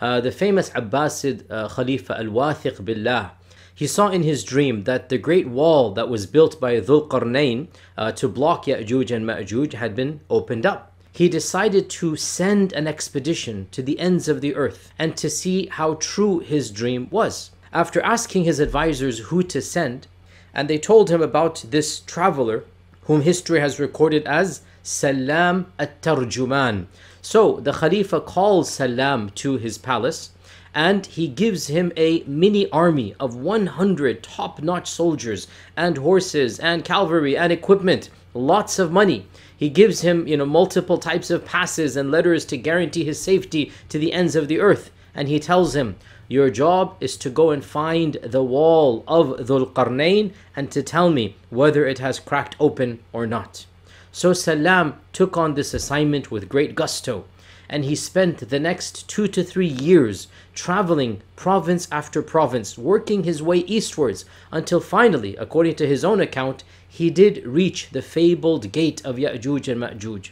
The famous Abbasid Khalifa al-Wathiq Billah, he saw in his dream that the great wall that was built by Dhul Qarnayn to block Ya'juj and Ma'juj had been opened up. He decided to send an expedition to the ends of the earth and to see how true his dream was. After asking his advisors who to send, and they told him about this traveler whom history has recorded as Salam at-Tarjuman. So the Khalifa calls Salam to his palace and he gives him a mini army of 100 top-notch soldiers and horses and cavalry and equipment, lots of money. He gives him, multiple types of passes and letters to guarantee his safety to the ends of the earth. And he tells him, your job is to go and find the wall of Dhul Qarnayn and to tell me whether it has cracked open or not. So Salam took on this assignment with great gusto, and he spent the next 2 to 3 years traveling province after province, working his way eastwards, until finally, according to his own account, he did reach the fabled gate of Ya'juj and Ma'juj.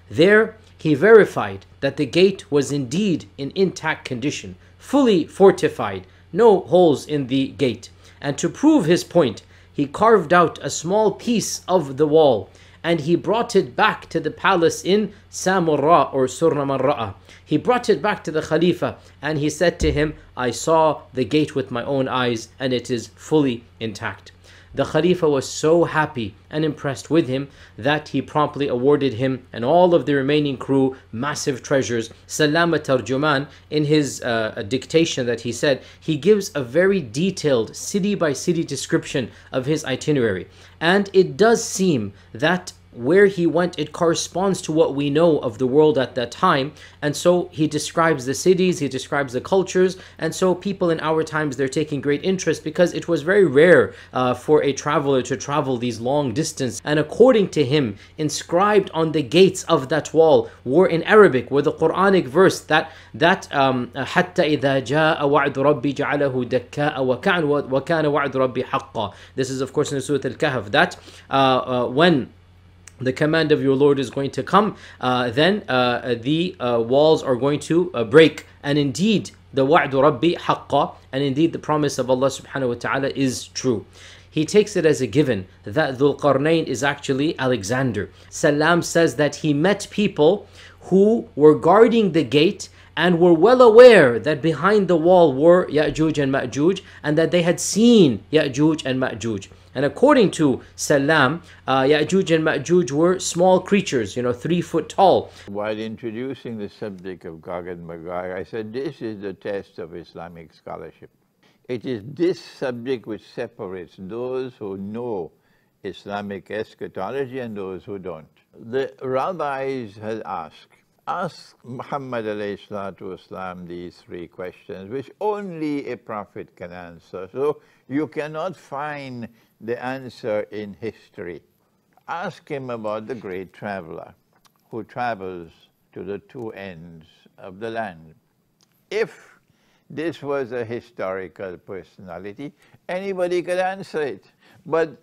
There, he verified that the gate was indeed in intact condition, fully fortified, no holes in the gate. And to prove his point, he carved out a small piece of the wall and he brought it back to the palace in Samurra or Surnamarra'a. He brought it back to the Khalifa and he said to him, I saw the gate with my own eyes and it is fully intact. The Khalifa was so happy and impressed with him that he promptly awarded him and all of the remaining crew massive treasures. Salam at-Tarjuman, in his dictation that he said, he gives a very detailed city by city description of his itinerary. And it does seem that where he went, it corresponds to what we know of the world at that time. And so he describes the cities, he describes the cultures, and so people in our times, they're taking great interest because it was very rare for a traveler to travel these long distance. And according to him, inscribed on the gates of that wall were in Arabic, were the Quranic verse that حَتَّى إِذَا جَاءَ وَعْدُ رَبِّي جَعَلَهُ دَكَّاءَ وَكَانَ وَعْدُ رَبِّي حَقًّا. This is of course in Surah Al-Kahf, that when the command of your Lord is going to come, then the walls are going to break. And indeed, the wa'du rabbi haqqa, and indeed the promise of Allah subhanahu wa ta'ala is true. He takes it as a given that Dhul Qarnayn is actually Alexander. Salam says that he met people who were guarding the gate and were well aware that behind the wall were Ya'juj and Ma'juj, and that they had seen Ya'juj and Ma'juj. And according to Salam, Ya'juj and Ma'juj were small creatures, 3 foot tall. While introducing the subject of Gog and Magog, I said this is the test of Islamic scholarship. It is this subject which separates those who know Islamic eschatology and those who don't. The rabbis had ask Muhammad alayhi salatu wasalam these 3 questions which only a prophet can answer. So you cannot find the answer in history. Ask him about the great traveler who travels to the 2 ends of the land. If this was a historical personality, anybody could answer it, but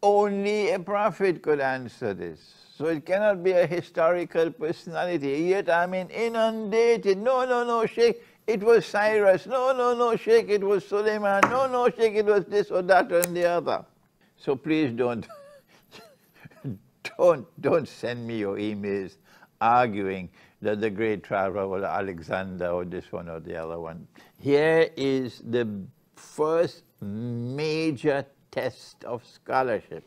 only a prophet could answer this. So it cannot be a historical personality. Yet I'm inundated. No, Sheikh, it was Cyrus. No, Sheikh, it was Suleiman. No, Sheikh, it was this or that and the other. So please don't send me your emails arguing that the great traveler was Alexander or this one or the other one. Here is the first major test of scholarship.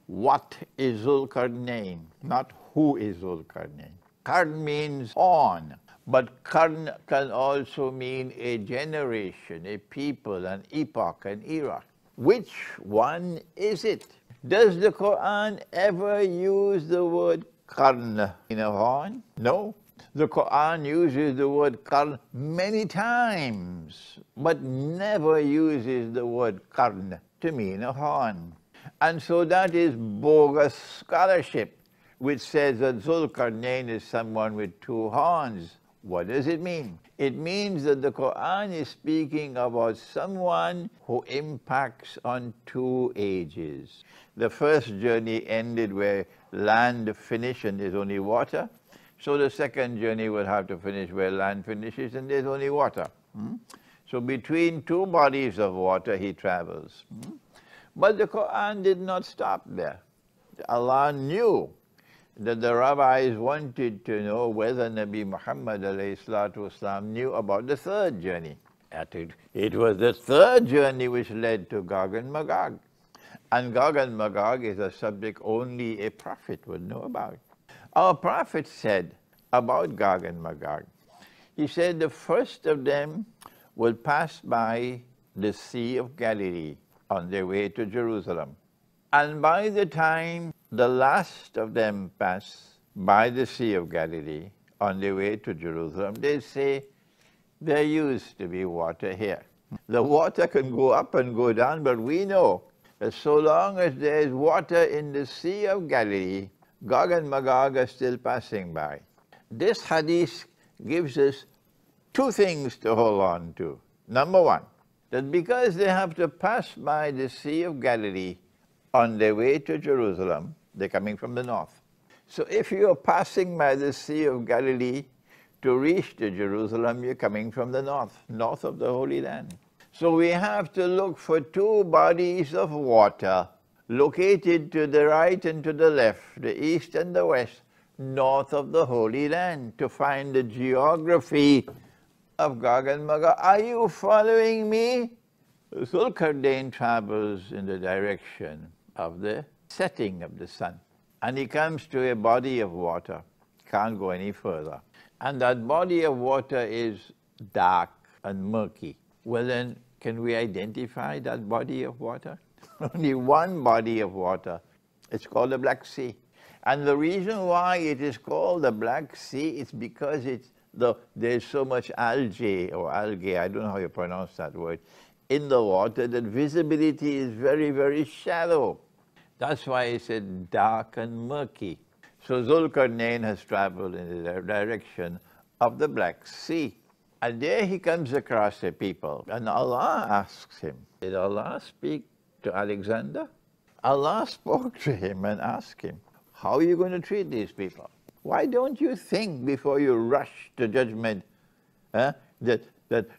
What is Dhul Qarnayn? Not who is Dhul Qarnayn. Qarn means horn, but Qarn can also mean a generation, a people, an epoch, an era. Which one is it? Does the Quran ever use the word Qarn in a horn? No. The Quran uses the word Qarn many times, but never uses the word Qarn to mean a horn. And so that is bogus scholarship, which says that Dhul Qarnayn is someone with 2 horns. What does it mean? It means that the Quran is speaking about someone who impacts on 2 ages. The first journey ended where land finished and there's only water. So the second journey will have to finish where land finishes, and there's only water. So between two bodies of water he travels. But the Quran did not stop there. Allah knew that the rabbis wanted to know whether Nabi Muhammad ﷺ knew about the third journey. It was the third journey which led to Gog and Magog. And Gog and Magog is a subject only a prophet would know about. Our prophet said about Gog and Magog, he said the first of them will pass by the Sea of Galilee on their way to Jerusalem. And by the time the last of them pass by the Sea of Galilee on their way to Jerusalem, they say, there used to be water here. The water can go up and go down, but we know that so long as there is water in the Sea of Galilee, Gog and Magog are still passing by. This hadith gives us two things to hold on to. Number one, that because they have to pass by the Sea of Galilee on their way to Jerusalem, they're coming from the north. So if you're passing by the Sea of Galilee to reach to Jerusalem, you're coming from the north of the Holy Land. So we have to look for two bodies of water located to the right and to the left, the east and the west, north of the Holy Land, to find the geography of Gog and Magog. Are you following me? Zulkarnain travels in the direction of the setting of the sun, and he comes to a body of water, can't go any further. And that body of water is dark and murky. Well then, can we identify that body of water? Only one body of water. It's called the Black Sea. And the reason why it is called the Black Sea is because there's so much algae, I don't know how you pronounce that word, in the water that visibility is very, very shallow. That's why it's dark and murky. So Zulkarnain has traveled in the direction of the Black Sea. And there he comes across a people, and Allah asks him, did Allah speak to Alexander? Allah spoke to him and asked him, how are you going to treat these people? Why don't you think before you rush to judgment that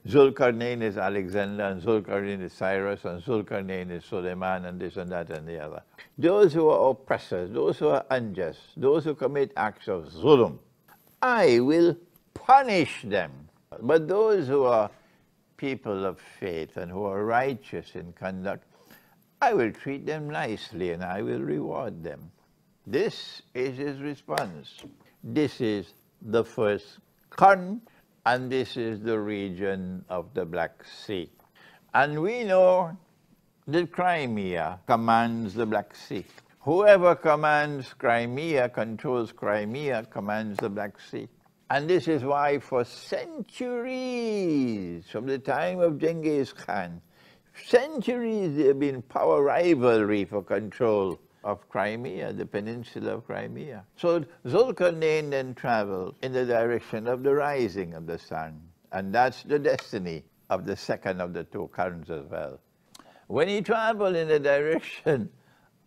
Zulkarnain is Alexander, and Zulkarnain is Cyrus, and Zulkarnain is Suleiman, and this and that and the other. Those who are oppressors, those who are unjust, those who commit acts of zulm, I will punish them. But those who are people of faith and who are righteous in conduct, I will treat them nicely and I will reward them. This is his response. This is the first Qarn, and this is the region of the Black Sea. And we know that Crimea commands the Black Sea. Whoever commands Crimea, controls Crimea, commands the Black Sea. And this is why for centuries, from the time of Genghis Khan, centuries there have been power rivalry for control of Crimea, the peninsula of Crimea. So Zulkarnain then traveled in the direction of the rising of the sun, and that's the destiny of the second of the two Qarns as well. When he traveled in the direction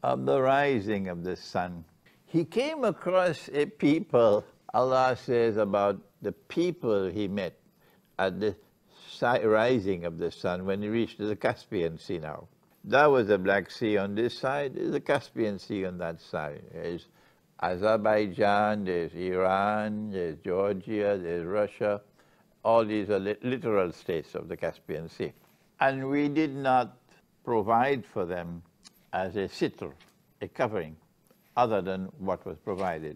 of the rising of the sun, he came across a people. Allah says about the people he met at the rising of the sun when he reached the Caspian Sea now. That was the Black Sea on this side, there's the Caspian Sea on that side. There's Azerbaijan, there's Iran, there's Georgia, there's Russia. All these are littoral states of the Caspian Sea. And we did not provide for them as a sitr, a covering, other than what was provided.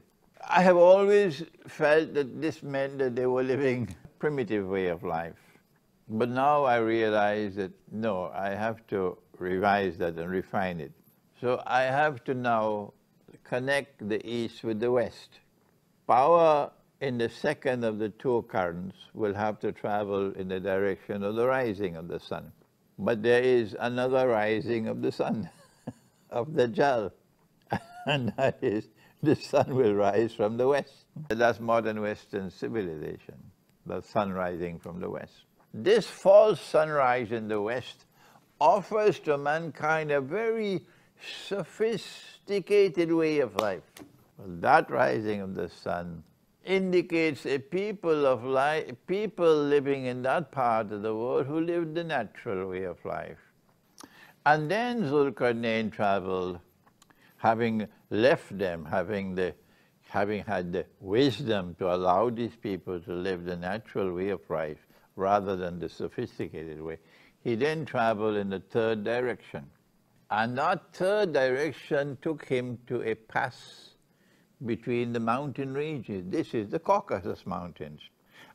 I have always felt that this meant that they were living a primitive way of life. But now I realize that no, I have to revise that and refine it. So I have to now connect the East with the West. Power in the second of the two Qarns will have to travel in the direction of the rising of the sun. But there is another rising of the sun, of Dajjal, and that is the sun will rise from the west. That's modern Western civilization, the sun rising from the west. This false sunrise in the west offers to mankind a very sophisticated way of life. Well, that rising of the sun indicates a people of life, people living in that part of the world who lived the natural way of life. And then Zulkarnain traveled, having left them, having had the wisdom to allow these people to live the natural way of life rather than the sophisticated way. He then traveled in the third direction. And that third direction took him to a pass between the mountain ranges. This is the Caucasus Mountains.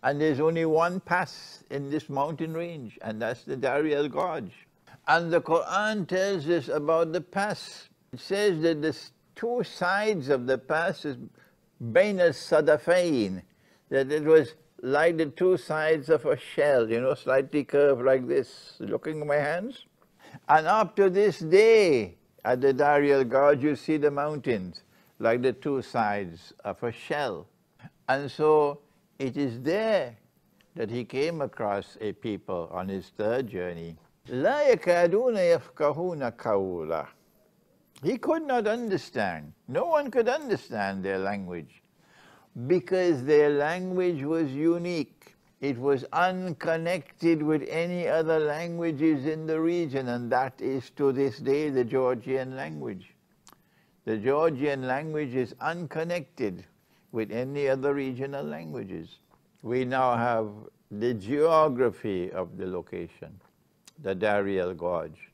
And there's only one pass in this mountain range, and that's the Dari al-Gorge. And the Quran tells us about the pass. It says that the two sides of the pass is Bain al-Sadafain, that it was like the two sides of a shell, you know, slightly curved like this. Looking at my hands? And up to this day, at the Dari al-Gorge, you see the mountains like the two sides of a shell. And so it is there that he came across a people on his third journey. لا يكادون يفقهون قولا. He could not understand. No one could understand their language because their language was unique. It was unconnected with any other languages in the region, and that is to this day the Georgian language. The Georgian language is unconnected with any other regional languages. We now have the geography of the location, the Dari al-Gorge.